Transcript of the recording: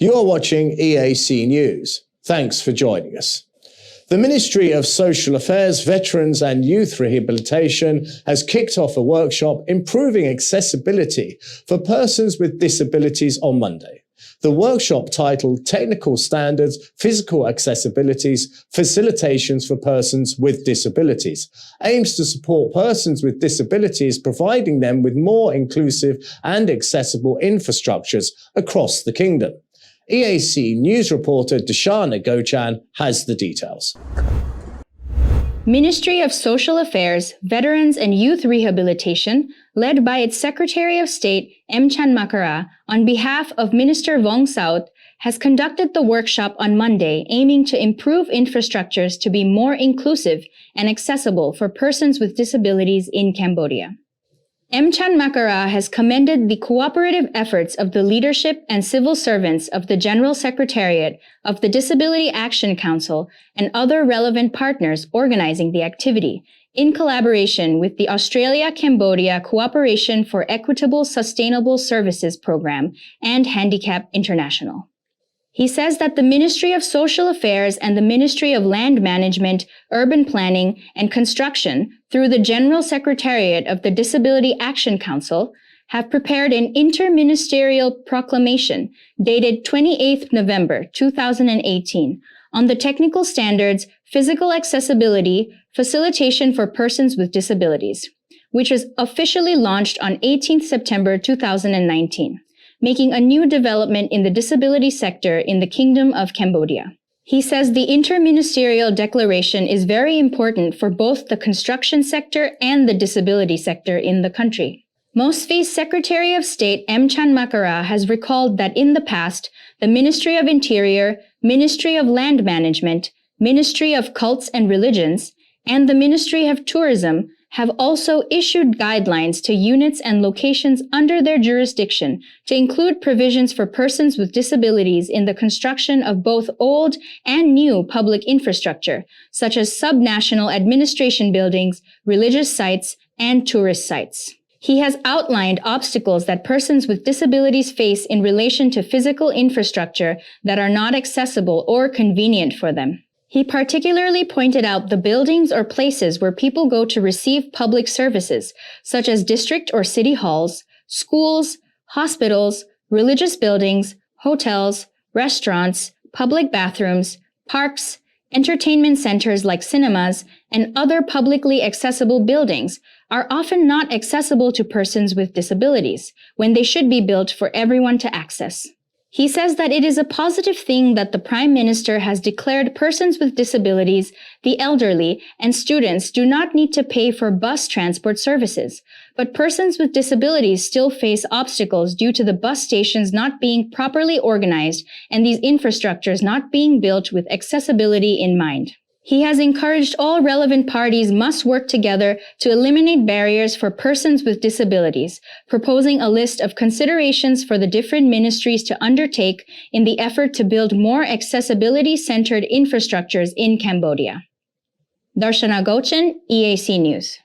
You are watching EAC News. Thanks for joining us. The Ministry of Social Affairs, Veterans and Youth Rehabilitation has kicked off a workshop improving accessibility for persons with disabilities on Monday. The workshop, titled Technical Standards, Physical Accessibilities, Facilitations for Persons with Disabilities, aims to support persons with disabilities, providing them with more inclusive and accessible infrastructures across the Kingdom. EAC News reporter Dashana Gochan has the details. Ministry of Social Affairs, Veterans and Youth Rehabilitation, led by its Secretary of State, Chan Makara, on behalf of Minister Vong Sauth, has conducted the workshop on Monday, aiming to improve infrastructures to be more inclusive and accessible for persons with disabilities in Cambodia. Chan Makara has commended the cooperative efforts of the leadership and civil servants of the General Secretariat of the Disability Action Council and other relevant partners organizing the activity, in collaboration with the Australia-Cambodia Cooperation for Equitable Sustainable Services Program and Handicap International. He says that the Ministry of Social Affairs and the Ministry of Land Management, Urban Planning, and Construction, through the General Secretariat of the Disability Action Council, have prepared an interministerial proclamation dated 28 November 2018 on the technical standards, physical accessibility, facilitation for persons with disabilities, which was officially launched on 18 September 2019. Making a new development in the disability sector in the Kingdom of Cambodia. He says the interministerial declaration is very important for both the construction sector and the disability sector in the country. MoSVY's Secretary of State Chan Makara has recalled that in the past, the Ministry of Interior, Ministry of Land Management, Ministry of Cults and Religions, and the Ministry of Tourism have also issued guidelines to units and locations under their jurisdiction to include provisions for persons with disabilities in the construction of both old and new public infrastructure, such as subnational administration buildings, religious sites, and tourist sites. He has outlined obstacles that persons with disabilities face in relation to physical infrastructure that are not accessible or convenient for them. He particularly pointed out the buildings or places where people go to receive public services, such as district or city halls, schools, hospitals, religious buildings, hotels, restaurants, public bathrooms, parks, entertainment centers like cinemas, and other publicly accessible buildings are often not accessible to persons with disabilities, when they should be built for everyone to access. He says that it is a positive thing that the Prime Minister has declared persons with disabilities, the elderly, and students do not need to pay for bus transport services, but persons with disabilities still face obstacles due to the bus stations not being properly organized and these infrastructures not being built with accessibility in mind. He has encouraged all relevant parties must work together to eliminate barriers for persons with disabilities, proposing a list of considerations for the different ministries to undertake in the effort to build more accessibility-centered infrastructures in Cambodia. Darshana Gochan, EAC News.